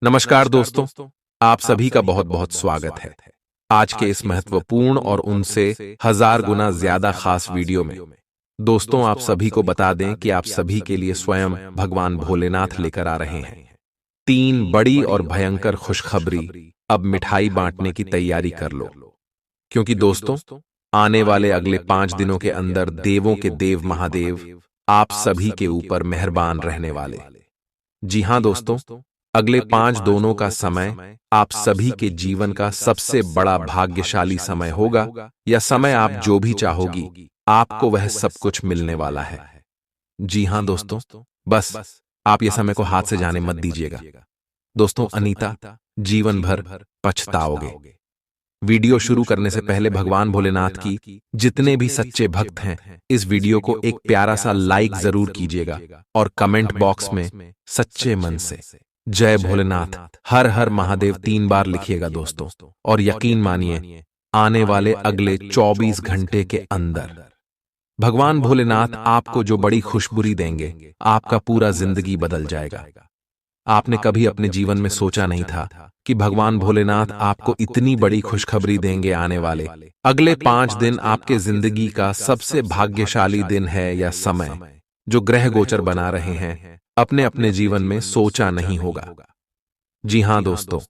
नमस्कार दोस्तों, आप सभी का बहुत बहुत स्वागत है आज के इस महत्वपूर्ण और उनसे 1000 गुना ज्यादा खास वीडियो में। दोस्तों, आप सभी को बता दें कि आप सभी के लिए स्वयं भगवान भोलेनाथ लेकर आ रहे हैं 3 बड़ी और भयंकर खुशखबरी। अब मिठाई बांटने की तैयारी कर लो, क्योंकि दोस्तों, आने वाले अगले 5 दिनों के अंदर देवों के देव महादेव आप सभी के ऊपर मेहरबान रहने वाले। जी हां दोस्तों, अगले 5 दिनों का समय आप सभी के जीवन का सबसे बड़ा भाग्यशाली समय होगा। यह समय आप जो भी चाहोगी, आपको वह सब कुछ मिलने वाला है। जी हां दोस्तों, बस आप ये समय को हाथ से जाने मत दीजिएगा। दोस्तों, अनीता, जीवन भर पछताओगे। वीडियो शुरू करने से पहले भगवान भोलेनाथ की जितने भी सच्चे भक्त हैं, इस वीडियो को एक प्यारा सा लाइक जरूर कीजिएगा और कमेंट बॉक्स में सच्चे मन से जय भोलेनाथ, हर हर महादेव 3 बार लिखिएगा दोस्तों। और यकीन मानिए, आने वाले अगले 24 घंटे के अंदर भगवान भोलेनाथ आपको जो बड़ी खुशबुरी देंगे, आपका पूरा जिंदगी बदल जाएगा। आपने कभी अपने जीवन में सोचा नहीं था कि भगवान भोलेनाथ आपको इतनी बड़ी खुशखबरी देंगे। आने वाले अगले 5 दिन आपके जिंदगी का सबसे भाग्यशाली दिन है। या समय जो ग्रह गोचर बना रहे हैं, अपने अपने जीवन में सोचा नहीं होगा। जी हां दोस्तों,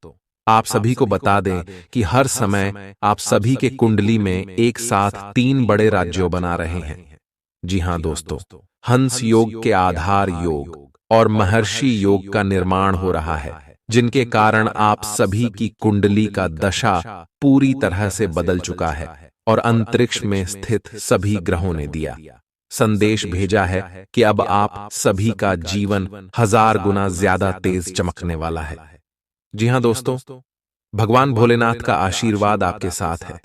आप सभी को बता दें कि हर समय आप सभी के कुंडली में एक साथ 3 बड़े राज्यों बना रहे हैं। जी हां दोस्तों, हंस योग के आधार योग और महर्षि योग का निर्माण हो रहा है, जिनके कारण आप सभी की कुंडली का दशा पूरी तरह से बदल चुका है। और अंतरिक्ष में स्थित सभी ग्रहों ने दिया संदेश भेजा है कि अब आप सभी का जीवन 1000 गुना ज्यादा तेज चमकने वाला है। जी हां दोस्तों, भगवान भोलेनाथ का आशीर्वाद आपके साथ है।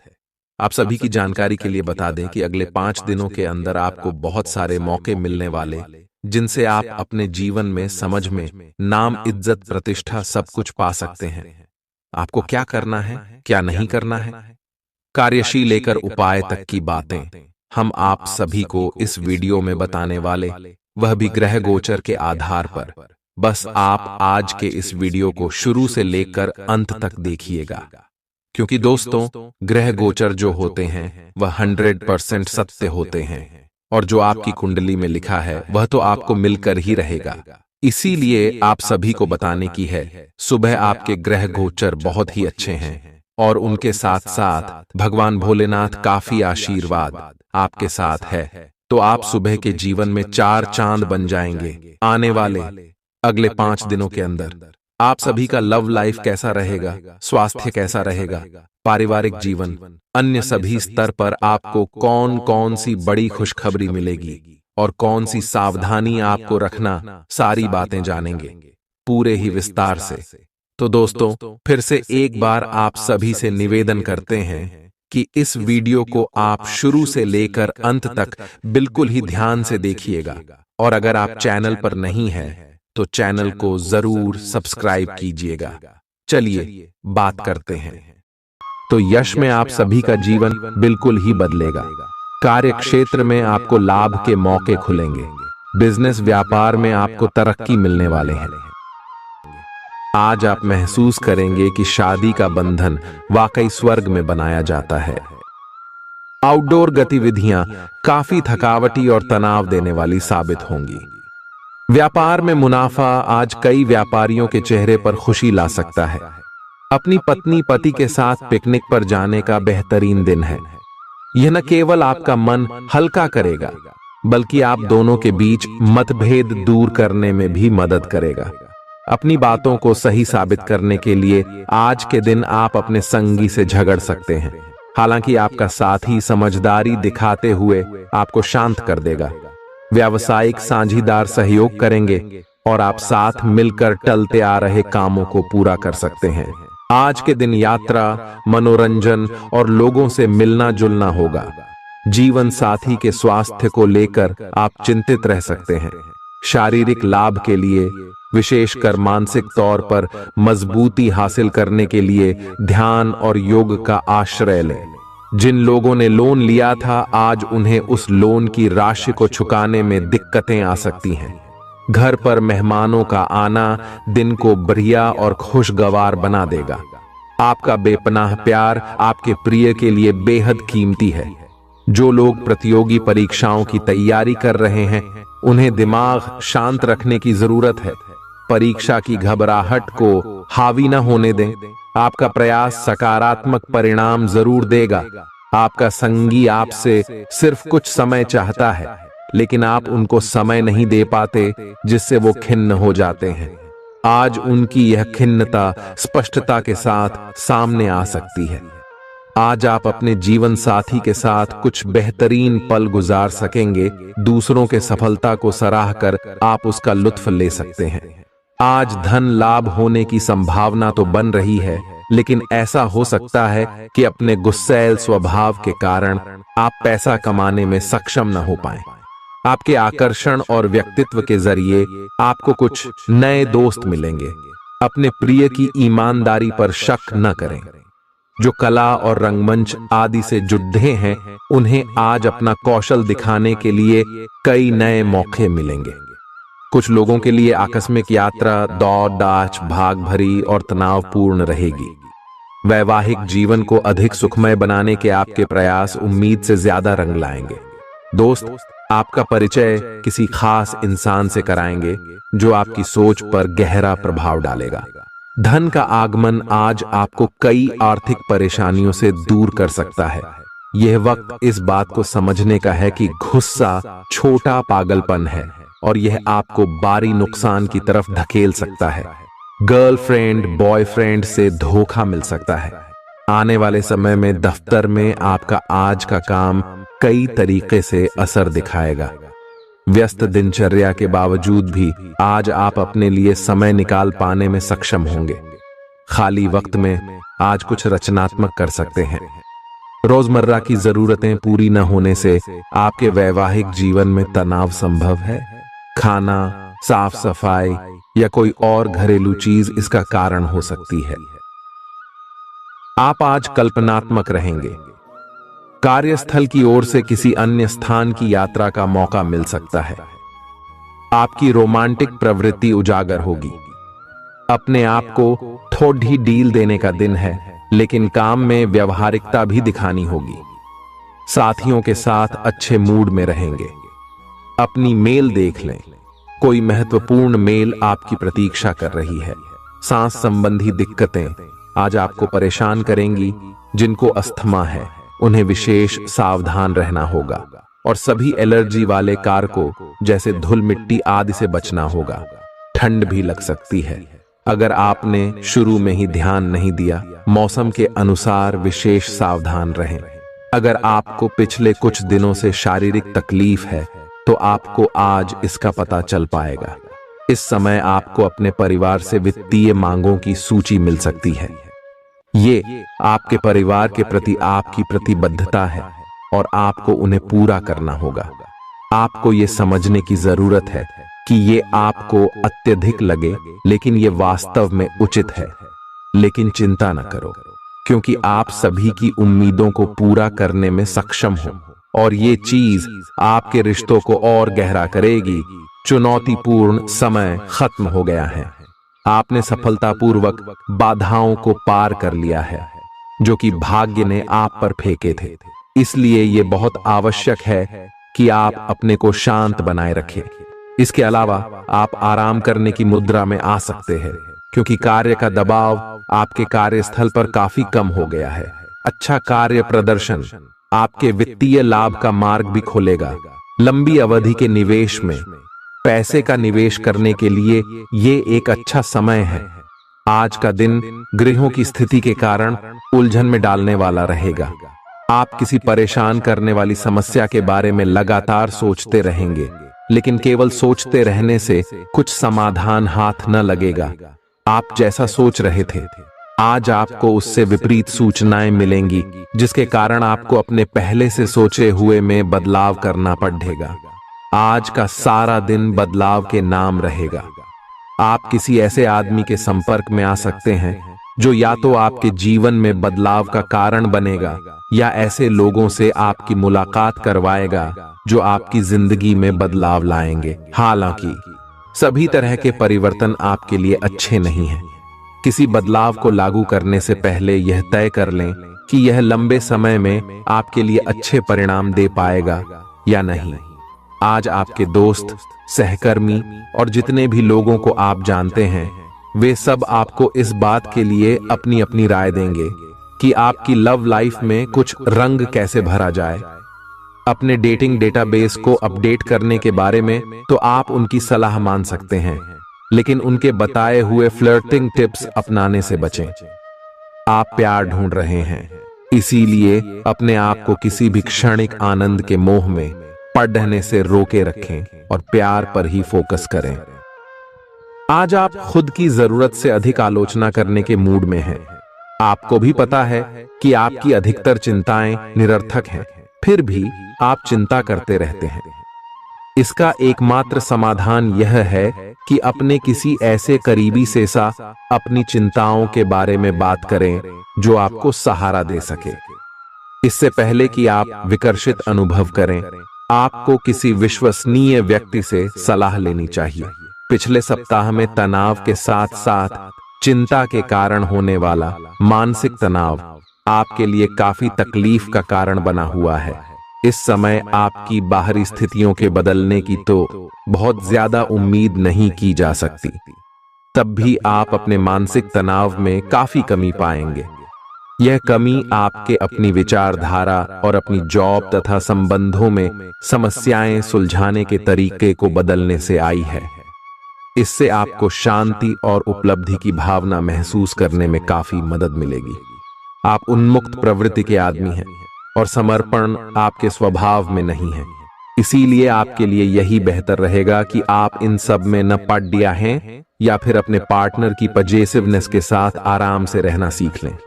आप सभी की जानकारी के लिए बता दें कि अगले 5 दिनों के अंदर आपको बहुत सारे मौके मिलने वाले, जिनसे आप अपने जीवन में समझ में नाम, इज्जत, प्रतिष्ठा सब कुछ पा सकते हैं। आपको क्या करना है, क्या नहीं करना है, कार्यशील लेकर उपाय तक की बातें हम आप सभी को इस वीडियो में बताने वाले, वह भी ग्रह गोचर के आधार पर। बस आप आज के इस वीडियो को शुरू से लेकर अंत तक देखिएगा, क्योंकि दोस्तों, ग्रह गोचर जो होते हैं वह 100% सत्य होते हैं, और जो आपकी कुंडली में लिखा है वह तो आपको मिलकर ही रहेगा। इसीलिए आप सभी को बताने की है, सुबह आपके ग्रह गोचर बहुत ही अच्छे हैं, और उनके साथ साथ भगवान भोलेनाथ काफी आशीर्वाद आपके साथ है। तो आप सुबह के जीवन में 4 चांद बन जाएंगे। आने वाले अगले 5 दिनों के अंदर आप सभी का लव लाइफ कैसा रहेगा, स्वास्थ्य कैसा रहेगा, पारिवारिक जीवन, अन्य सभी स्तर पर आपको कौन कौन सी बड़ी खुशखबरी मिलेगी और कौन सी सावधानी आपको रखना, सारी बातें जानेंगे पूरे ही विस्तार से। तो दोस्तों, फिर से एक बार आप सभी से निवेदन करते हैं कि इस वीडियो को आप शुरू से लेकर अंत तक बिल्कुल ही ध्यान से देखिएगा। और अगर आप चैनल पर नहीं हैं, तो चैनल को जरूर सब्सक्राइब कीजिएगा। चलिए बात करते हैं। तो यश में आप सभी का जीवन बिल्कुल ही बदलेगा। कार्य क्षेत्र में आपको लाभ के मौके खुलेंगे। बिजनेस व्यापार में आपको तरक्की मिलने वाले हैं। आज आप महसूस करेंगे कि शादी का बंधन वाकई स्वर्ग में बनाया जाता है। आउटडोर गतिविधियां काफी थकावटी और तनाव देने वाली साबित होंगी। व्यापार में मुनाफा आज कई व्यापारियों के चेहरे पर खुशी ला सकता है। अपनी पत्नी पति के साथ पिकनिक पर जाने का बेहतरीन दिन है। यह न केवल आपका मन हल्का करेगा, बल्कि आप दोनों के बीच मतभेद दूर करने में भी मदद करेगा। अपनी बातों को सही साबित करने के लिए आज के दिन आप अपने संगी से झगड़ सकते हैं। हालांकि आपका साथी समझदारी दिखाते हुए आपको शांत कर देगा। व्यावसायिक साझीदार सहयोग करेंगे और आप साथ मिलकर टलते आ रहे कामों को पूरा कर सकते हैं। आज के दिन यात्रा, मनोरंजन और लोगों से मिलना जुलना होगा। जीवन साथी के स्वास्थ्य को लेकर आप चिंतित रह सकते हैं। शारीरिक लाभ के लिए, विशेषकर मानसिक तौर पर मजबूती हासिल करने के लिए ध्यान और योग का आश्रय लें। जिन लोगों ने लोन लिया था, आज उन्हें उस लोन की राशि को चुकाने में दिक्कतें आ सकती हैं। घर पर मेहमानों का आना दिन को बढ़िया और खुशगवार बना देगा। आपका बेपनाह प्यार आपके प्रिय के लिए बेहद कीमती है। जो लोग प्रतियोगी परीक्षाओं की तैयारी कर रहे हैं, उन्हें दिमाग शांत रखने की जरूरत है। परीक्षा की घबराहट को हावी न होने दें। आपका प्रयास सकारात्मक परिणाम जरूर देगा। आपका संगी आपसे सिर्फ कुछ समय चाहता है, लेकिन आप उनको समय नहीं दे पाते, जिससे वो खिन्न हो जाते हैं। आज उनकी यह खिन्नता स्पष्टता के साथ सामने आ सकती है। आज आप अपने जीवन साथी के साथ कुछ बेहतरीन पल गुजार सकेंगे। दूसरों के सफलता को सराहकर आप उसका लुत्फ ले सकते हैं। आज धन लाभ होने की संभावना तो बन रही है, लेकिन ऐसा हो सकता है कि अपने गुस्सैल स्वभाव के कारण आप पैसा कमाने में सक्षम न हो पाएं। आपके आकर्षण और व्यक्तित्व के जरिए आपको कुछ नए दोस्त मिलेंगे। अपने प्रिय की ईमानदारी पर शक न करें। जो कला और रंगमंच आदि से जुड़े हैं, उन्हें आज अपना कौशल दिखाने के लिए कई नए मौके मिलेंगे। कुछ लोगों के लिए आकस्मिक यात्रा दौड़ दाच भाग भरी और तनावपूर्ण रहेगी। वैवाहिक जीवन को अधिक सुखमय बनाने के आपके प्रयास उम्मीद से ज्यादा रंग लाएंगे। दोस्त आपका परिचय किसी खास इंसान से कराएंगे, जो आपकी सोच पर गहरा प्रभाव डालेगा। धन का आगमन आज आपको कई आर्थिक परेशानियों से दूर कर सकता है। यह वक्त इस बात को समझने का है कि गुस्सा छोटा पागलपन है और यह आपको भारी नुकसान की तरफ धकेल सकता है। गर्लफ्रेंड बॉयफ्रेंड से धोखा मिल सकता है। आने वाले समय में दफ्तर में आपका आज का काम कई तरीके से असर दिखाएगा। व्यस्त दिनचर्या के बावजूद भी आज आप अपने लिए समय निकाल पाने में सक्षम होंगे। खाली वक्त में आज कुछ रचनात्मक कर सकते हैं। रोजमर्रा की जरूरतें पूरी न होने से आपके वैवाहिक जीवन में तनाव संभव है। खाना, साफ सफाई या कोई और घरेलू चीज इसका कारण हो सकती है। आप आज कल्पनात्मक रहेंगे। कार्यस्थल की ओर से किसी अन्य स्थान की यात्रा का मौका मिल सकता है। आपकी रोमांटिक प्रवृत्ति उजागर होगी। अपने आप को थोड़ी डील देने का दिन है, लेकिन काम में व्यवहारिकता भी दिखानी होगी। साथियों के साथ अच्छे मूड में रहेंगे। अपनी मेल देख लें। कोई महत्वपूर्ण मेल आपकी प्रतीक्षा कर रही है। सांस संबंधी दिक्कतें आज आपको परेशान करेंगी। जिनको अस्थमा है, उन्हें विशेष सावधान रहना होगा और सभी एलर्जी वाले कारकों जैसे धूल मिट्टी आदि से बचना होगा। ठंड भी लग सकती है। अगर आपने शुरू में ही ध्यान नहीं दिया, मौसम के अनुसार विशेष सावधान रहें। अगर आपको पिछले कुछ दिनों से शारीरिक तकलीफ है, तो आपको आज इसका पता चल पाएगा। इस समय आपको अपने परिवार से वित्तीय मांगों की सूची मिल सकती है। ये आपके परिवार के प्रति आपकी प्रतिबद्धता है और आपको उन्हें पूरा करना होगा। आपको ये समझने की जरूरत है कि ये आपको अत्यधिक लगे, लेकिन ये वास्तव में उचित है। लेकिन चिंता न करो, क्योंकि आप सभी की उम्मीदों को पूरा करने में सक्षम हो और ये चीज आपके रिश्तों को और गहरा करेगी। चुनौतीपूर्ण समय खत्म हो गया है। आपने सफलतापूर्वक बाधाओं को पार कर लिया है, जो कि भाग्य ने आप पर फेंके थे। इसलिए ये बहुत आवश्यक है कि आप अपने को शांत बनाए रखें। इसके अलावा आप आराम करने की मुद्रा में आ सकते हैं, क्योंकि कार्य का दबाव आपके कार्यस्थल पर काफी कम हो गया है। अच्छा कार्य प्रदर्शन आपके वित्तीय लाभ का मार्ग भी खोलेगा। लंबी अवधि के निवेश में पैसे का निवेश करने के लिए ये एक अच्छा समय है। आज का दिन गृहों की स्थिति के कारण उलझन में डालने वाला रहेगा। आप किसी परेशान करने वाली समस्या के बारे में लगातार सोचते रहेंगे, लेकिन केवल सोचते रहने से कुछ समाधान हाथ न लगेगा। आप जैसा सोच रहे थे, आज आपको उससे विपरीत सूचनाएं मिलेंगी, जिसके कारण आपको अपने पहले से सोचे हुए में बदलाव करना पड़ेगा। आज का सारा दिन बदलाव के नाम रहेगा। आप किसी ऐसे आदमी के संपर्क में आ सकते हैं जो या तो आपके जीवन में बदलाव का कारण बनेगा, या ऐसे लोगों से आपकी मुलाकात करवाएगा जो आपकी जिंदगी में बदलाव लाएंगे। हालांकि सभी तरह के परिवर्तन आपके लिए अच्छे नहीं हैं। किसी बदलाव को लागू करने से पहले यह तय कर लें कि यह लंबे समय में आपके लिए अच्छे परिणाम दे पाएगा या नहीं। आज आपके दोस्त, सहकर्मी और जितने भी लोगों को आप जानते हैं, वे सब आपको इस बात के लिए अपनी अपनी राय देंगे कि आपकी लव लाइफ में कुछ रंग कैसे भरा जाए। अपने डेटिंग डेटाबेस को अपडेट करने के बारे में तो आप उनकी सलाह मान सकते हैं, लेकिन उनके बताए हुए फ्लर्टिंग टिप्स अपनाने से बचें। आप प्यार ढूंढ रहे हैं, इसीलिए अपने आप को किसी भी क्षणिक आनंद के मोह में पड़ने से रोके रखें और प्यार पर ही फोकस करें। आज आप खुद की जरूरत से अधिक आलोचना करने के मूड में हैं। आपको भी पता है कि आपकी अधिकतर चिंताएं निरर्थक हैं, फिर भी आप चिंता करते रहते हैं। इसका एकमात्र समाधान यह है कि अपने किसी ऐसे करीबी से अपनी चिंताओं के बारे में बात करें जो आपको सहारा दे सके। इससे पहले कि आप विकर्षित अनुभव करें, आपको किसी विश्वसनीय व्यक्ति से सलाह लेनी चाहिए। पिछले सप्ताह में तनाव के साथ साथ चिंता के कारण होने वाला मानसिक तनाव आपके लिए काफी तकलीफ का कारण बना हुआ है। इस समय आपकी बाहरी स्थितियों के बदलने की तो बहुत ज्यादा उम्मीद नहीं की जा सकती। तब भी आप अपने मानसिक तनाव में काफी कमी पाएंगे। यह कमी आपके अपनी विचारधारा और अपनी जॉब तथा संबंधों में समस्याएं सुलझाने के तरीके को बदलने से आई है। इससे आपको शांति और उपलब्धि की भावना महसूस करने में काफी मदद मिलेगी। आप उन्मुक्त प्रवृत्ति के आदमी हैं और समर्पण आपके स्वभाव में नहीं है। इसीलिए आपके लिए यही बेहतर रहेगा कि आप इन सब में न पड़ गया हैं या फिर अपने पार्टनर की पजेसिवनेस के साथ आराम से रहना सीख लें।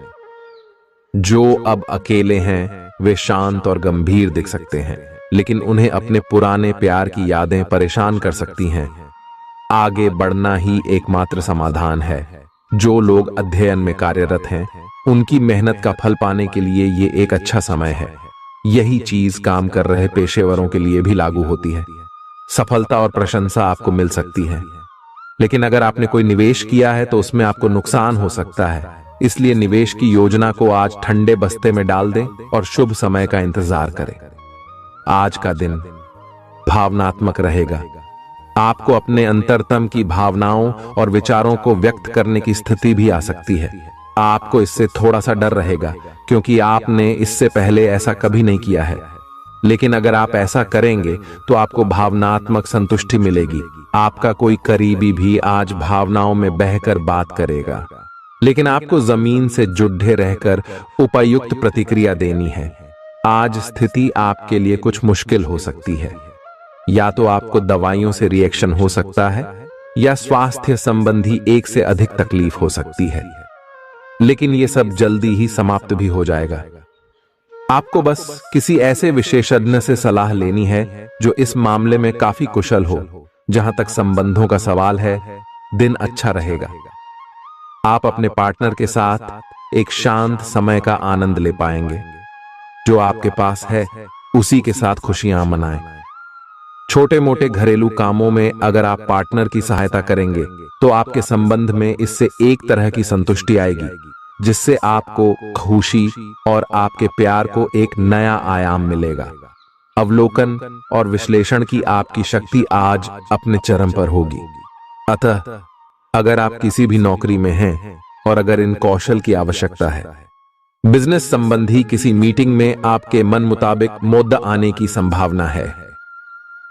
जो अब अकेले हैं वे शांत और गंभीर दिख सकते हैं, लेकिन उन्हें अपने पुराने प्यार की यादें परेशान कर सकती हैं। आगे बढ़ना ही एकमात्र समाधान है। जो लोग अध्ययन में कार्यरत हैं, उनकी मेहनत का फल पाने के लिए ये एक अच्छा समय है। यही चीज काम कर रहे पेशेवरों के लिए भी लागू होती है। सफलता और प्रशंसा आपको मिल सकती है, लेकिन अगर आपने कोई निवेश किया है तो उसमें आपको नुकसान हो सकता है। इसलिए निवेश की योजना को आज ठंडे बस्ते में डाल दें और शुभ समय का इंतजार करें। आज का दिन भावनात्मक रहेगा। आपको अपने अंतरतम की भावनाओं और विचारों को व्यक्त करने की स्थिति भी आ सकती है। आपको इससे थोड़ा सा डर रहेगा क्योंकि आपने इससे पहले ऐसा कभी नहीं किया है, लेकिन अगर आप ऐसा करेंगे तो आपको भावनात्मक संतुष्टि मिलेगी। आपका कोई करीबी भी आज भावनाओं में बहकर बात करेगा, लेकिन आपको जमीन से जुड़े रहकर उपयुक्त प्रतिक्रिया देनी है। आज स्थिति आपके लिए कुछ मुश्किल हो सकती है। या तो आपको दवाइयों से रिएक्शन हो सकता है या स्वास्थ्य संबंधी एक से अधिक तकलीफ हो सकती है, लेकिन यह सब जल्दी ही समाप्त भी हो जाएगा। आपको बस किसी ऐसे विशेषज्ञ से सलाह लेनी है जो इस मामले में काफी कुशल हो। जहां तक संबंधों का सवाल है, दिन अच्छा रहेगा। आप अपने पार्टनर के साथ एक शांत समय का आनंद ले पाएंगे। जो आपके पास है उसी के साथ खुशियां मनाएं। छोटे मोटे घरेलू कामों में अगर आप पार्टनर की सहायता करेंगे तो आपके संबंध में इससे एक तरह की संतुष्टि आएगी, जिससे आपको खुशी और आपके प्यार को एक नया आयाम मिलेगा। अवलोकन और विश्लेषण की आपकी शक्ति आज अपने चरम पर होगी। अतः अगर आप किसी भी नौकरी में हैं और अगर इन कौशल की आवश्यकता है, बिजनेस संबंधी किसी मीटिंग में आपके मन मुताबिक मुद्दा आने की संभावना है।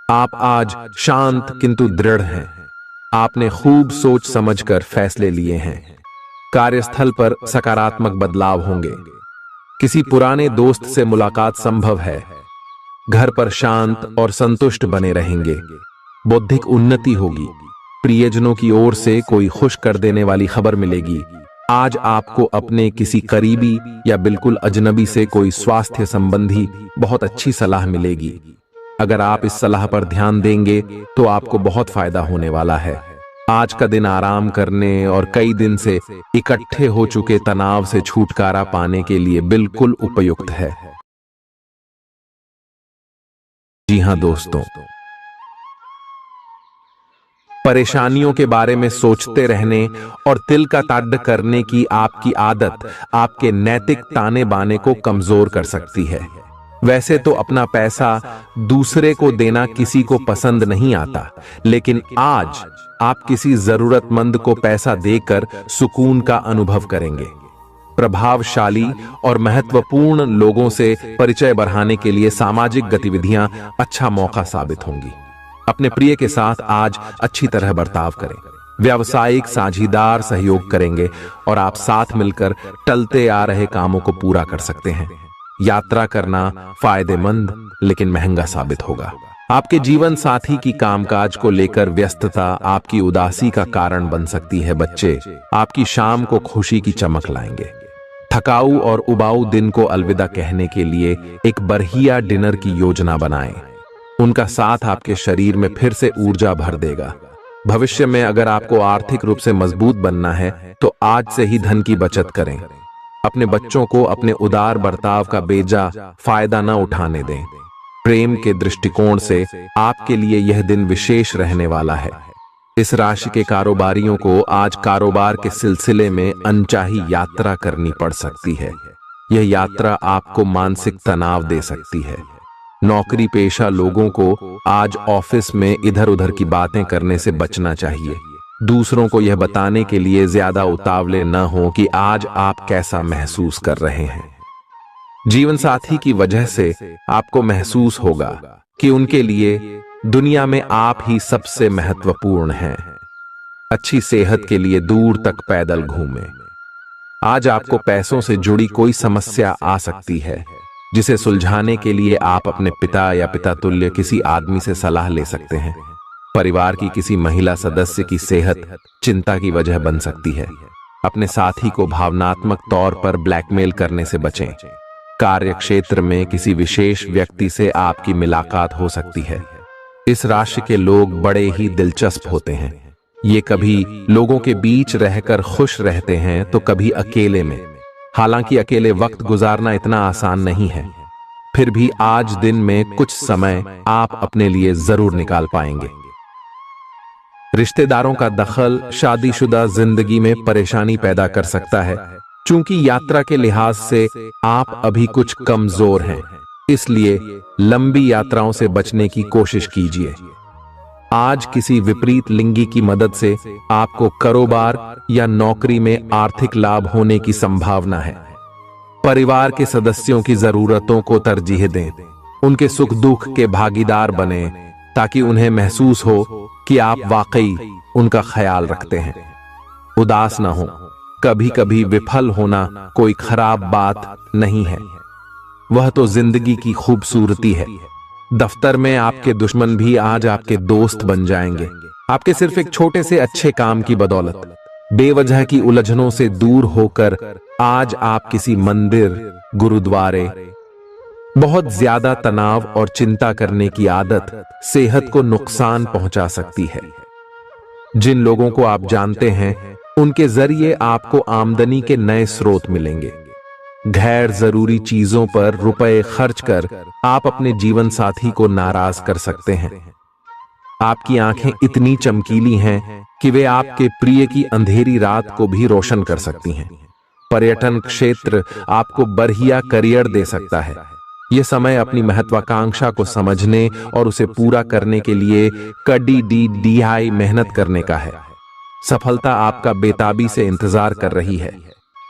आप आज शांत किंतु दृढ़ हैं। आपने खूब सोच समझकर फैसले लिए हैं। कार्यस्थल पर सकारात्मक बदलाव होंगे। किसी पुराने दोस्त से मुलाकात संभव है। घर पर शांत और संतुष्ट बने रहेंगे। बौद्धिक उन्नति होगी। प्रियजनों की ओर से कोई खुश कर देने वाली खबर मिलेगी। आज आपको अपने किसी करीबी या बिल्कुल अजनबी से कोई स्वास्थ्य संबंधी बहुत अच्छी सलाह मिलेगी। अगर आप इस सलाह पर ध्यान देंगे तो आपको बहुत फायदा होने वाला है। आज का दिन आराम करने और कई दिन से इकट्ठे हो चुके तनाव से छुटकारा पाने के लिए बिल्कुल उपयुक्त है। जी हां दोस्तों, परेशानियों के बारे में सोचते रहने और तिल का ताड़ करने की आपकी आदत आपके नैतिक ताने बाने को कमजोर कर सकती है। वैसे तो अपना पैसा दूसरे को देना किसी को पसंद नहीं आता, लेकिन आज आप किसी जरूरतमंद को पैसा देकर सुकून का अनुभव करेंगे। प्रभावशाली और महत्वपूर्ण लोगों से परिचय बढ़ाने के लिए सामाजिक गतिविधियां अच्छा मौका साबित होंगी। अपने प्रिय के साथ आज अच्छी तरह बर्ताव करें। व्यावसायिक साझीदार सहयोग करेंगे और आप साथ मिलकर टलते आ रहे कामों को पूरा कर सकते हैं। यात्रा करना फायदेमंद लेकिन महंगा साबित होगा। आपके जीवन साथी की कामकाज को लेकर व्यस्तता आपकी उदासी का कारण बन सकती है। बच्चे आपकी शाम को खुशी की चमक लाएंगे। थकाऊ और उबाऊ दिन को अलविदा कहने के लिए एक बढ़िया डिनर की योजना बनाएं। उनका साथ आपके शरीर में फिर से ऊर्जा भर देगा। भविष्य में अगर आपको आर्थिक रूप से मजबूत बनना है तो आज से ही धन की बचत करें। अपने बच्चों को अपने उदार बर्ताव का बेजा फायदा न उठाने दें। प्रेम के दृष्टिकोण से आपके लिए यह दिन विशेष रहने वाला है। इस राशि के कारोबारियों को आज कारोबार के सिलसिले में अनचाही यात्रा करनी पड़ सकती है। यह यात्रा आपको मानसिक तनाव दे सकती है। नौकरी पेशा लोगों को आज ऑफिस में इधर उधर की बातें करने से बचना चाहिए। दूसरों को यह बताने के लिए ज्यादा उतावले न हो कि आज आप कैसा महसूस कर रहे हैं। जीवन साथी की वजह से आपको महसूस होगा कि उनके लिए दुनिया में आप ही सबसे महत्वपूर्ण हैं। अच्छी सेहत के लिए दूर तक पैदल घूमें। आज आपको पैसों से जुड़ी कोई समस्या आ सकती है, जिसे सुलझाने के लिए आप अपने पिता या पिता तुल्य किसी आदमी से सलाह ले सकते हैं। परिवार की किसी महिला सदस्य की सेहत चिंता की वजह बन सकती है। अपने साथी को भावनात्मक तौर पर ब्लैकमेल करने से बचें। कार्य क्षेत्र में किसी विशेष व्यक्ति से आपकी मुलाकात हो सकती है। इस राशि के लोग बड़े ही दिलचस्प होते हैं। ये कभी लोगों के बीच रहकर खुश रहते हैं तो कभी अकेले में। हालांकि अकेले वक्त गुजारना इतना आसान नहीं है, फिर भी आज दिन में कुछ समय आप अपने लिए जरूर निकाल पाएंगे। रिश्तेदारों का दखल शादीशुदा जिंदगी में परेशानी पैदा कर सकता है। चूंकि यात्रा के लिहाज से आप अभी कुछ कमजोर हैं, इसलिए लंबी यात्राओं से बचने की कोशिश कीजिए। आज किसी विपरीत लिंगी की मदद से आपको कारोबार या नौकरी में आर्थिक लाभ होने की संभावना है। परिवार के सदस्यों की जरूरतों को तरजीह दें। उनके सुख दुख के भागीदार बने ताकि उन्हें महसूस हो कि आप वाकई उनका ख्याल रखते हैं। उदास ना हो। कभी कभी विफल होना कोई खराब बात नहीं है, वह तो जिंदगी की खूबसूरती है। दफ्तर में आपके दुश्मन भी आज आपके दोस्त बन जाएंगे, आपके सिर्फ एक छोटे से अच्छे काम की बदौलत। बेवजह की उलझनों से दूर होकर आज आप किसी मंदिर, गुरुद्वारे। बहुत ज्यादा तनाव और चिंता करने की आदत सेहत को नुकसान पहुंचा सकती है। जिन लोगों को आप जानते हैं उनके जरिए आपको आमदनी के नए स्रोत मिलेंगे। गैर जरूरी चीजों पर रुपए खर्च कर आप अपने जीवन साथी को नाराज कर सकते हैं। आपकी आंखें इतनी चमकीली हैं कि वे आपके प्रिय की अंधेरी रात को भी रोशन कर सकती हैं। पर्यटन क्षेत्र आपको बढ़िया करियर दे सकता है। यह समय अपनी महत्वाकांक्षा को समझने और उसे पूरा करने के लिए कड़ी मेहनत करने का है। सफलता आपका बेताबी से इंतजार कर रही है।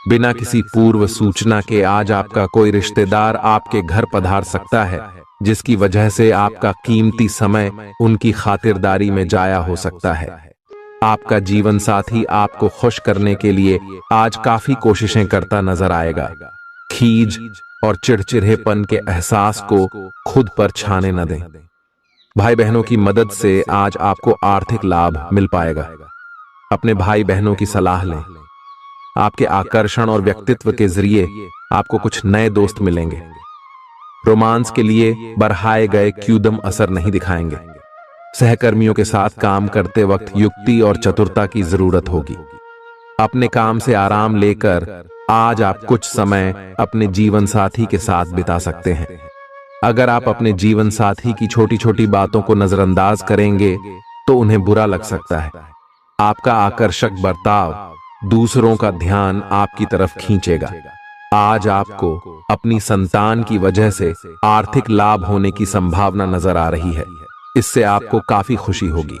बिना किसी पूर्व सूचना के आज आपका कोई रिश्तेदार आपके घर पधार सकता है, जिसकी वजह से आपका कीमती समय उनकी खातिरदारी में जाया हो सकता है। आपका जीवन साथी आपको खुश करने के लिए आज काफी कोशिशें करता नजर आएगा। खीज और चिड़चिड़ेपन के एहसास को खुद पर छाने न दें। भाई बहनों की मदद से आज आपको आर्थिक लाभ मिल पाएगा। अपने भाई बहनों की सलाह लें। आपके आकर्षण और व्यक्तित्व के जरिए आपको कुछ नए दोस्त मिलेंगे। रोमांस के लिए बढ़ाए गए क्यूदम असर नहीं दिखाएंगे। सहकर्मियों के साथ काम करते वक्त युक्ति और चतुरता की जरूरत होगी। अपने काम से आराम लेकर आज आप कुछ समय अपने जीवन साथी के साथ बिता सकते हैं। अगर आप अपने जीवन साथी की छोटी छोटी बातों को नजरअंदाज करेंगे तो उन्हें बुरा लग सकता है। आपका आकर्षक बर्ताव दूसरों का ध्यान आपकी तरफ खींचेगा। आज आपको अपनी संतान की वजह से आर्थिक लाभ होने की संभावना नजर आ रही है। इससे आपको काफी खुशी होगी।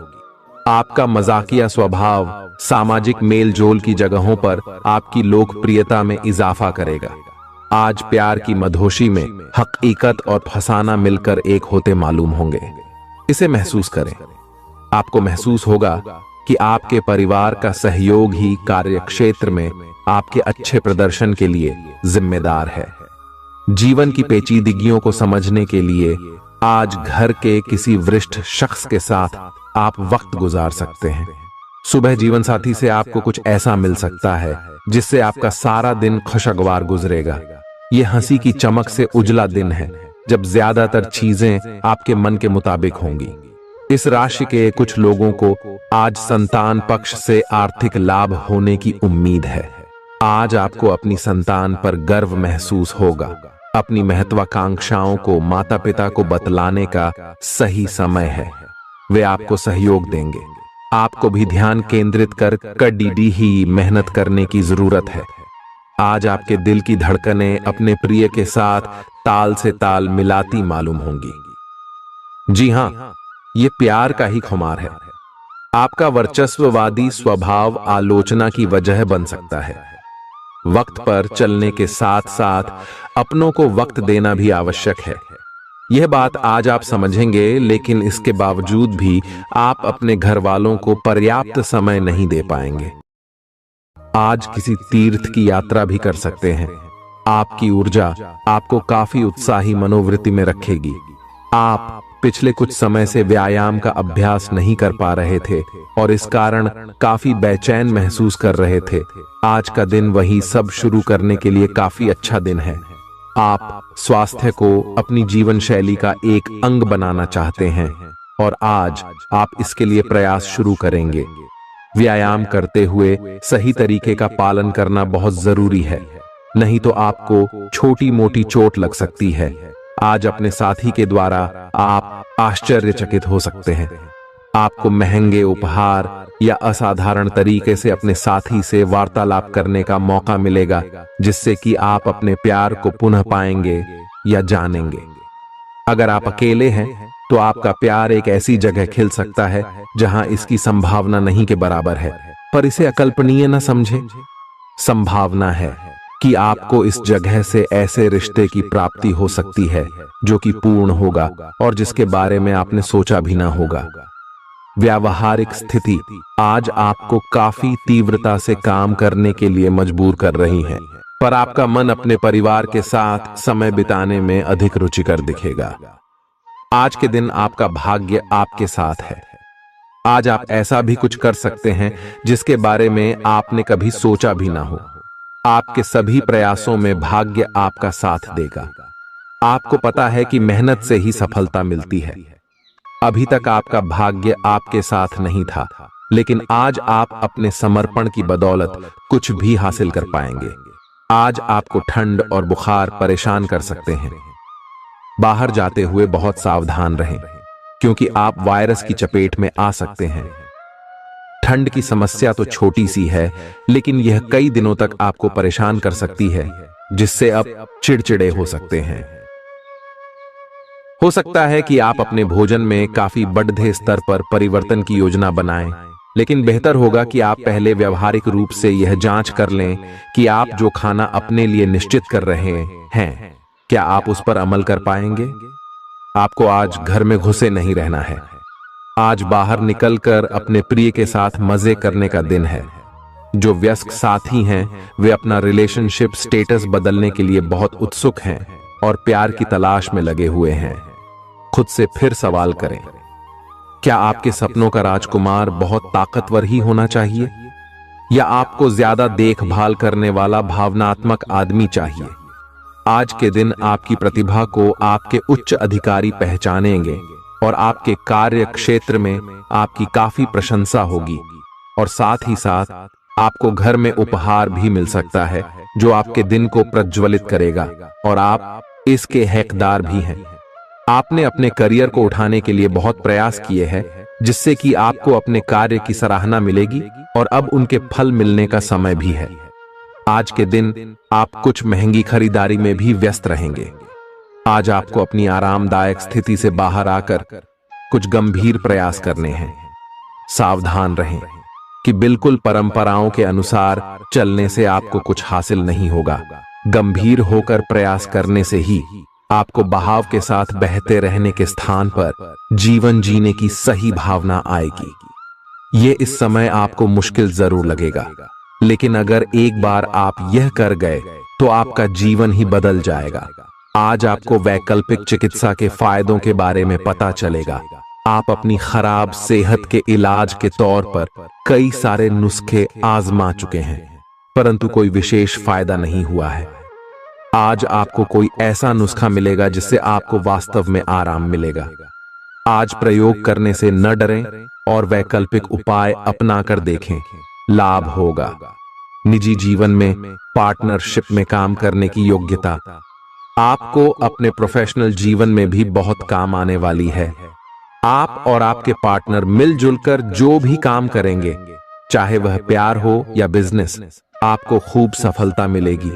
आपका मजाकिया स्वभाव सामाजिक मेलजोल की जगहों पर आपकी लोकप्रियता में इजाफा करेगा। आज प्यार की मधोशी में हकीकत और फसाना मिलकर एक होते मालूम होंगे। इसे महसूस करें। आपको महसूस होगा कि आपके परिवार का सहयोग ही कार्यक्षेत्र में आपके अच्छे प्रदर्शन के लिए जिम्मेदार है। जीवन की पेचीदगियों को समझने के लिए आज घर के किसी वरिष्ठ शख्स के साथ आप वक्त गुजार सकते हैं। सुबह जीवन साथी से आपको कुछ ऐसा मिल सकता है जिससे आपका सारा दिन खुशगवार गुजरेगा। यह हंसी की चमक से उजला दिन है जब ज्यादातर चीजें आपके मन के मुताबिक होंगी। इस राशि के कुछ लोगों को आज संतान पक्ष से आर्थिक लाभ होने की उम्मीद है। आज आपको अपनी संतान पर गर्व महसूस होगा। अपनी महत्वाकांक्षाओं को माता पिता को बतलाने का सही समय है। वे आपको सहयोग देंगे। आपको भी ध्यान केंद्रित कर कड़ी ही मेहनत करने की जरूरत है। आज आपके दिल की धड़कनें अपने प्रिय के साथ ताल से ताल मिलाती मालूम होंगी। जी हां, ये प्यार का ही खुमार है। आपका वर्चस्ववादी स्वभाव आलोचना की वजह बन सकता है। वक्त पर चलने के साथ साथ अपनों को वक्त देना भी आवश्यक है। यह बात आज आप समझेंगे, लेकिन इसके बावजूद भी आप अपने घर वालों को पर्याप्त समय नहीं दे पाएंगे। आज किसी तीर्थ की यात्रा भी कर सकते हैं। आपकी ऊर्जा आपको काफी उत्साही मनोवृत्ति में रखेगी। आप पिछले कुछ समय से व्यायाम का अभ्यास नहीं कर पा रहे थे और इस कारण काफी बेचैन महसूस कर रहे थे। आज का दिन वही सब शुरू करने के लिए काफी अच्छा दिन है। आप स्वास्थ्य को अपनी जीवन शैली का एक अंग बनाना चाहते हैं और आज आप इसके लिए प्रयास शुरू करेंगे। व्यायाम करते हुए सही तरीके का पालन करना बहुत जरूरी है, नहीं तो आपको छोटी मोटी चोट लग सकती है। आज अपने साथी के द्वारा आप आश्चर्यचकित हो सकते हैं। आपको महंगे उपहार या असाधारण तरीके से अपने साथी से वार्तालाप करने का मौका मिलेगा, जिससे कि आप अपने प्यार को पुनः पाएंगे या जानेंगे। अगर आप अकेले हैं तो आपका प्यार एक ऐसी जगह खिल सकता है जहां इसकी संभावना नहीं के बराबर है, पर इसे अकल्पनीय न समझें। संभावना है कि आपको इस जगह से ऐसे रिश्ते की प्राप्ति हो सकती है जो कि पूर्ण होगा और जिसके बारे में आपने सोचा भी ना होगा। व्यावहारिक स्थिति आज आपको काफी तीव्रता से काम करने के लिए मजबूर कर रही है, पर आपका मन अपने परिवार के साथ समय बिताने में अधिक रुचिकर दिखेगा। आज के दिन आपका भाग्य आपके साथ है। आज आप ऐसा भी कुछ कर सकते हैं जिसके बारे में आपने कभी सोचा भी ना हो। आपके सभी प्रयासों में भाग्य आपका साथ देगा। आपको पता है कि मेहनत से ही सफलता मिलती है। अभी तक आपका भाग्य आपके साथ नहीं था, लेकिन आज आप अपने समर्पण की बदौलत कुछ भी हासिल कर पाएंगे। आज आपको ठंड और बुखार परेशान कर सकते हैं। बाहर जाते हुए बहुत सावधान रहें, क्योंकि आप वायरस की चपेट में आ सकते हैं। ठंड की समस्या तो छोटी सी है, लेकिन यह कई दिनों तक आपको परेशान कर सकती है, जिससे अब चिड़चिड़े हो सकते हैं। हो सकता है कि आप अपने भोजन में काफी बढ़ते स्तर पर परिवर्तन की योजना बनाएं, लेकिन बेहतर होगा कि आप पहले व्यावहारिक रूप से यह जांच कर लें कि आप जो खाना अपने लिए निश्चित कर रहे हैं, क्या आप उस पर अमल कर पाएंगे। आपको आज घर में घुसे नहीं रहना है। आज बाहर निकलकर अपने प्रिय के साथ मजे करने का दिन है। जो वयस्क साथी हैं, वे अपना रिलेशनशिप स्टेटस बदलने के लिए बहुत उत्सुक हैं और प्यार की तलाश में लगे हुए हैं। खुद से फिर सवाल करें, क्या आपके सपनों का राजकुमार बहुत ताकतवर ही होना चाहिए, या आपको ज्यादा देखभाल करने वाला भावनात्मक आदमी चाहिए। आज के दिन आपकी प्रतिभा को आपके उच्च अधिकारी पहचानेंगे और आपके कार्य क्षेत्र में आपकी काफी प्रशंसा होगी, और साथ ही साथ आपको घर में उपहार भी मिल सकता है जो आपके दिन को प्रज्वलित करेगा, और आप इसके हकदार भी हैं। आपने अपने करियर को उठाने के लिए बहुत प्रयास किए हैं, जिससे कि आपको अपने कार्य की सराहना मिलेगी और अब उनके फल मिलने का समय भी है। आज के दिन आप कुछ महंगी खरीदारी में भी व्यस्त रहेंगे। आज आपको अपनी आरामदायक स्थिति से बाहर आकर कुछ गंभीर प्रयास करने हैं। सावधान रहें कि बिल्कुल परंपराओं के अनुसार चलने से आपको कुछ हासिल नहीं होगा। गंभीर होकर प्रयास करने से ही आपको बहाव के साथ बहते रहने के स्थान पर जीवन जीने की सही भावना आएगी। ये इस समय आपको मुश्किल जरूर लगेगा, लेकिन अगर एक बार आप यह कर गए तो आपका जीवन ही बदल जाएगा। आज आपको वैकल्पिक चिकित्सा के फायदों के बारे में पता चलेगा। आप अपनी खराब सेहत के इलाज के तौर पर कई सारे नुस्खे आजमा चुके हैं, परंतु कोई विशेष फायदा नहीं हुआ है। आज आपको कोई ऐसा नुस्खा मिलेगा जिससे आपको वास्तव में आराम मिलेगा। आज प्रयोग करने से न डरें और वैकल्पिक उपाय अपनाकर देखें, लाभ होगा। निजी जीवन में पार्टनरशिप में काम करने की योग्यता आपको अपने प्रोफेशनल जीवन में भी बहुत काम आने वाली है। आप और आपके पार्टनर मिलजुल कर जो भी काम करेंगे, चाहे वह प्यार हो या बिजनेस, आपको खूब सफलता मिलेगी।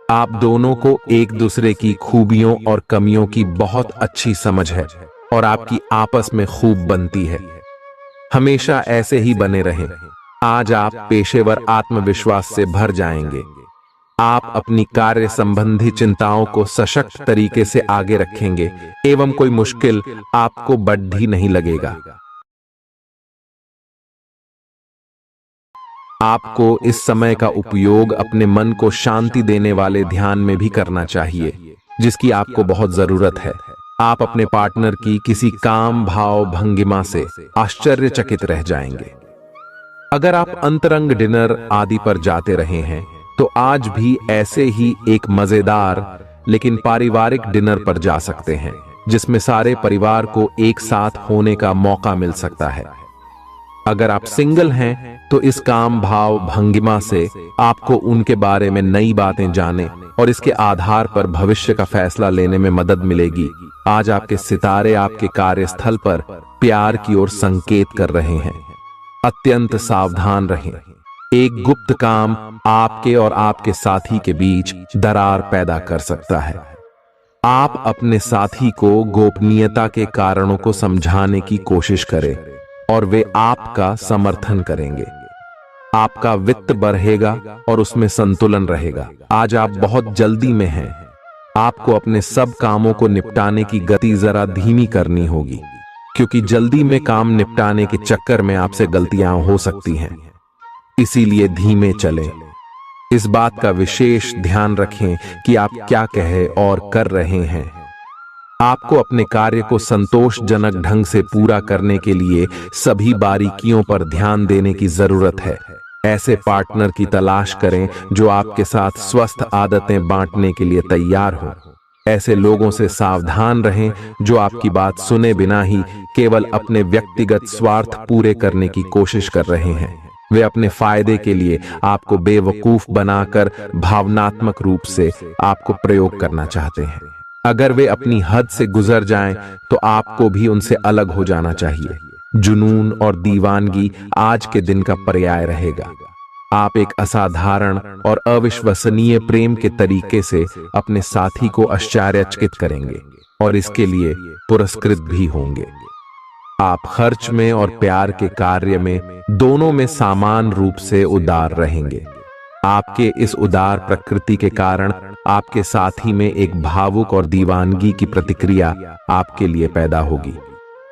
आप दोनों को एक दूसरे की खूबियों और कमियों की बहुत अच्छी समझ है और आपकी आपस में खूब बनती है। हमेशा ऐसे ही बने रहें। आज आप पेशेवर आत्मविश्वास से भर जाएंगे। आप अपनी कार्य संबंधी चिंताओं को सशक्त तरीके से आगे रखेंगे एवं कोई मुश्किल आपको बढ़ी नहीं लगेगा। आपको इस समय का उपयोग अपने मन को शांति देने वाले ध्यान में भी करना चाहिए, जिसकी आपको बहुत जरूरत है। आप अपने पार्टनर की किसी काम भाव भंगिमा से आश्चर्यचकित रह जाएंगे। अगर आप अंतरंग डिनर आदि पर जाते रहे हैं तो आज भी ऐसे ही एक मजेदार लेकिन पारिवारिक डिनर पर जा सकते हैं, जिसमें सारे परिवार को एक साथ होने का मौका मिल सकता है। अगर आप सिंगल हैं तो इस काम भाव भंगिमा से आपको उनके बारे में नई बातें जाने और इसके आधार पर भविष्य का फैसला लेने में मदद मिलेगी। आज आपके सितारे आपके कार्यस्थल पर प्यार की ओर संकेत कर रहे हैं। अत्यंत सावधान रहें। एक गुप्त काम आपके और आपके साथी के बीच दरार पैदा कर सकता है। आप अपने साथी को गोपनीयता के कारणों को समझाने की कोशिश करें और वे आपका समर्थन करेंगे। आपका वित्त बढ़ेगा और उसमें संतुलन रहेगा। आज आप बहुत जल्दी में हैं। आपको अपने सब कामों को निपटाने की गति जरा धीमी करनी होगी, क्योंकि जल्दी में काम निपटाने के चक्कर में आपसे गलतियां हो सकती हैं। इसीलिए धीमे चलें। इस बात का विशेष ध्यान रखें कि आप क्या कह और कर रहे हैं। आपको अपने कार्य को संतोषजनक ढंग से पूरा करने के लिए सभी बारीकियों पर ध्यान देने की जरूरत है। ऐसे पार्टनर की तलाश करें जो आपके साथ स्वस्थ आदतें बांटने के लिए तैयार हो। ऐसे लोगों से सावधान रहें जो आपकी बात सुने बिना ही केवल अपने व्यक्तिगत स्वार्थ पूरे करने की कोशिश कर रहे हैं। वे अपने फायदे के लिए आपको बेवकूफ बनाकर भावनात्मक रूप से आपको प्रयोग करना चाहते हैं। अगर वे अपनी हद से गुजर जाएं, तो आपको भी उनसे अलग हो जाना चाहिए। जुनून और दीवानगी आज के दिन का पर्याय रहेगा। आप एक असाधारण और अविश्वसनीय प्रेम के तरीके से अपने साथी को आश्चर्यचकित करेंगे और इसके लिए पुरस्कृत भी होंगे। आप खर्च में और प्यार के कार्य में दोनों में समान रूप से उदार रहेंगे। आपके इस उदार प्रकृति के कारण आपके साथी में एक भावुक और दीवानगी की प्रतिक्रिया आपके लिए पैदा होगी।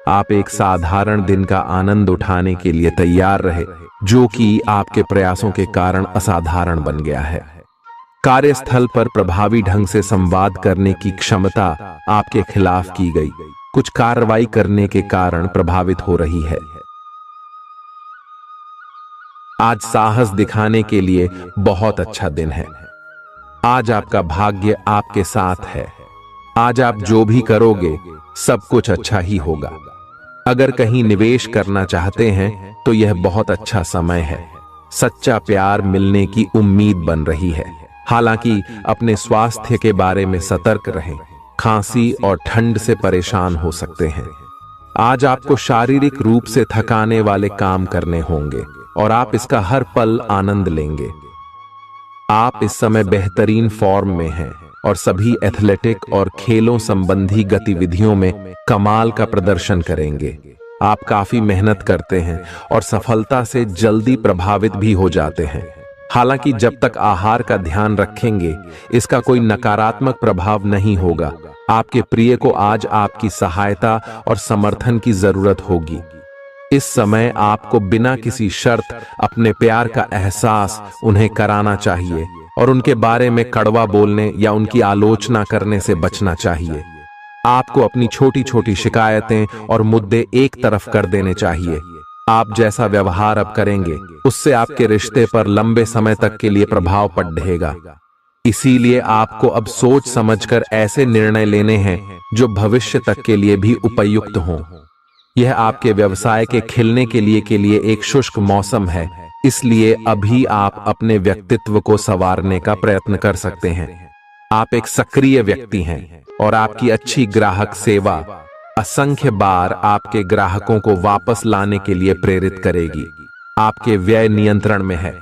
आप एक साधारण दिन का आनंद उठाने के लिए तैयार रहे, जो कि आपके प्रयासों के कारण असाधारण बन गया है। कार्यस्थल पर प्रभावी ढंग से संवाद करने की क्षमता आपके खिलाफ की गई कुछ कार्रवाई करने के कारण प्रभावित हो रही है। आज साहस दिखाने के लिए बहुत अच्छा दिन है। आज आपका भाग्य आपके साथ है। आज आप जो भी करोगे सब कुछ अच्छा ही होगा। अगर कहीं निवेश करना चाहते हैं तो यह बहुत अच्छा समय है। सच्चा प्यार मिलने की उम्मीद बन रही है। हालांकि अपने स्वास्थ्य के बारे में सतर्क रहें। खांसी और ठंड से परेशान हो सकते हैं। आज आपको शारीरिक रूप से थकाने वाले काम करने होंगे और आप इसका हर पल आनंद लेंगे। आप इस समय बेहतरीन फॉर्म में हैं और सभी एथलेटिक और खेलों संबंधी गतिविधियों में कमाल का प्रदर्शन करेंगे। आप काफी मेहनत करते हैं और सफलता से जल्दी प्रभावित भी हो जाते हैं। हालांकि जब तक आहार का ध्यान रखेंगे, इसका कोई नकारात्मक प्रभाव नहीं होगा। आपके प्रिय को आज आपकी सहायता और समर्थन की जरूरत होगी। इस समय आपको बिना किसी शर्त अपने प्यार का एहसास उन्हें कराना चाहिए और उनके बारे में कड़वा बोलने या उनकी आलोचना करने से बचना चाहिए। आपको अपनी छोटी छोटी शिकायतें और मुद्दे एक तरफ कर देने चाहिए। आप जैसा व्यवहार अब करेंगे, उससे आपके रिश्ते पर लंबे समय तक के लिए प्रभाव पड़ेगा। इसीलिए आपको अब सोच समझकर ऐसे निर्णय लेने हैं जो भविष्य तक के लिए भी उपयुक्त हों। यह आपके व्यवसाय के खिलने के लिए एक शुष्क मौसम है, इसलिए अभी आप अपने व्यक्तित्व को संवारने का प्रयत्न कर सकते हैं। आप एक सक्रिय व्यक्ति हैं और आपकी अच्छी ग्राहक सेवा असंख्य बार आपके ग्राहकों को वापस लाने के लिए प्रेरित करेगी। आपके व्यय नियंत्रण में है,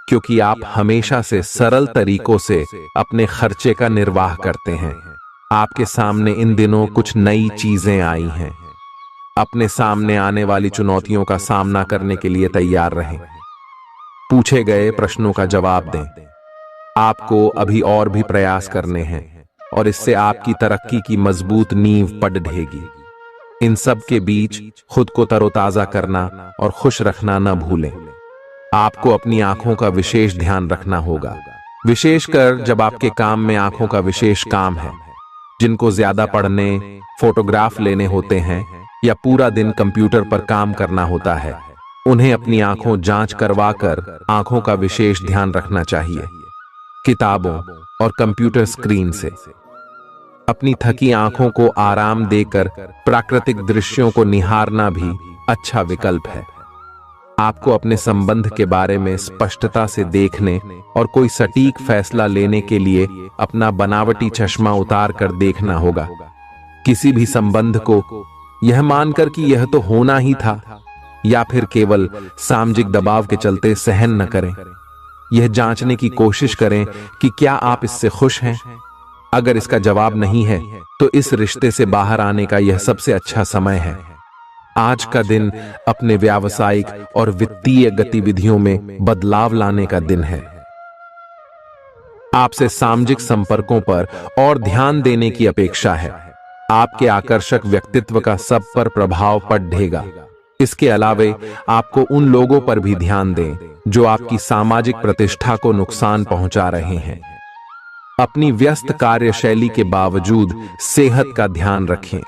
क्योंकि आप हमेशा से सरल तरीकों से अपने खर्चे का निर्वाह करते हैं। आपके सामने इन दिनों कुछ नई चीजें आई हैं। अपने सामने आने वाली चुनौतियों का सामना करने के लिए तैयार रहें। पूछे गए प्रश्नों का जवाब दें। आपको अभी और भी प्रयास करने हैं और इससे आपकी तरक्की की मजबूत नींव पड़ेगी। इन सब के बीच खुद को तरोताजा करना और खुश रखना न भूलें। आपको अपनी आंखों का विशेष ध्यान रखना होगा, विशेषकर जब आपके काम में आंखों का विशेष काम है। जिनको ज्यादा पढ़ने, फोटोग्राफ लेने होते हैं या पूरा दिन कंप्यूटर पर काम करना होता है, उन्हें अपनी आंखों जांच करवाकर आंखों का विशेष ध्यान रखना चाहिए। किताबों और कंप्यूटर स्क्रीन से अपनी थकी आंखों को आराम देकर प्राकृतिक दृश्यों को निहारना भी अच्छा विकल्प है। आपको अपने संबंध के बारे में स्पष्टता से देखने और कोई सटीक फैसला लेने के लिए अपना बनावटी चश्मा उतार कर देखना होगा। किसी भी संबंध को यह मानकर कि यह तो होना ही था या फिर केवल सामाजिक दबाव के चलते सहन न करें। यह जांचने की कोशिश करें कि क्या आप इससे खुश हैं। अगर इसका जवाब नहीं है, तो इस रिश्ते से बाहर आने का यह सबसे अच्छा समय है। आज का दिन अपने व्यावसायिक और वित्तीय गतिविधियों में बदलाव लाने का दिन है। आपसे सामाजिक संपर्कों पर और ध्यान देने की अपेक्षा है। आपके आकर्षक व्यक्तित्व का सब पर प्रभाव पड़ेगा। इसके अलावे आपको उन लोगों पर भी ध्यान दें जो आपकी सामाजिक प्रतिष्ठा को नुकसान पहुंचा रहे हैं। अपनी व्यस्त कार्यशैली के बावजूद सेहत का ध्यान रखें।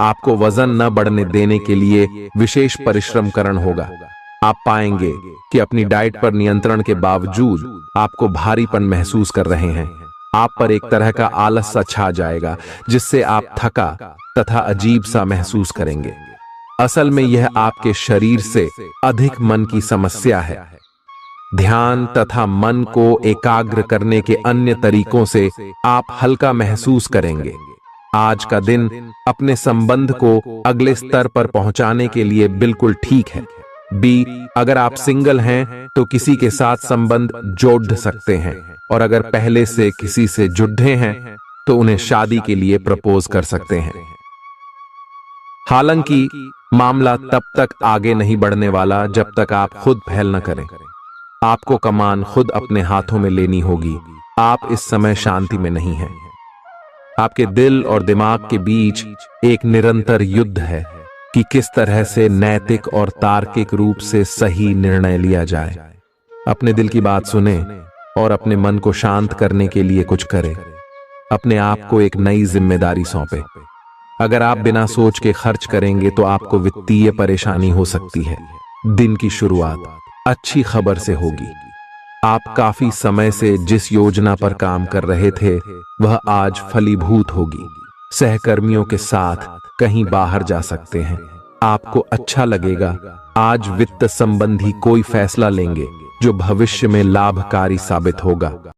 आपको वजन न बढ़ने देने के लिए विशेष परिश्रम करना होगा। आप पाएंगे कि अपनी डाइट पर नियंत्रण के बावजूद आपको भारीपन महसूस कर रहे हैं। आप पर एक तरह का आलस सा छा जाएगा, जिससे आप थका तथा अजीब सा महसूस करेंगे। असल में यह आपके शरीर से अधिक मन की समस्या है। ध्यान तथा मन को एकाग्र करने के अन्य तरीकों से आप हल्का महसूस करेंगे। आज का दिन अपने संबंध को अगले स्तर पर पहुंचाने के लिए बिल्कुल ठीक है। अगर आप सिंगल हैं तो किसी के साथ संबंध जोड़ सकते हैं, और अगर पहले से किसी से जुड़े हैं तो उन्हें शादी के लिए प्रपोज कर सकते हैं। हालांकि मामला तब तक आगे नहीं बढ़ने वाला जब तक आप खुद पहल न करें। आपको कमान खुद अपने हाथों में लेनी होगी। आप इस समय शांति में नहीं हैं। आपके दिल और दिमाग के बीच एक निरंतर युद्ध है कि किस तरह से नैतिक और तार्किक रूप से सही निर्णय लिया जाए। अपने दिल की बात सुने और अपने मन को शांत करने के लिए कुछ करें। अपने आप को एक नई जिम्मेदारी सौंपे। अगर आप बिना सोच के खर्च करेंगे तो आपको वित्तीय परेशानी हो सकती है। दिन की शुरुआत अच्छी खबर से होगी। आप काफी समय से जिस योजना पर काम कर रहे थे वह आज फलीभूत होगी। सहकर्मियों के साथ कहीं बाहर जा सकते हैं। आपको अच्छा लगेगा। आज वित्त संबंधी कोई फैसला लेंगे जो भविष्य में लाभकारी साबित होगा।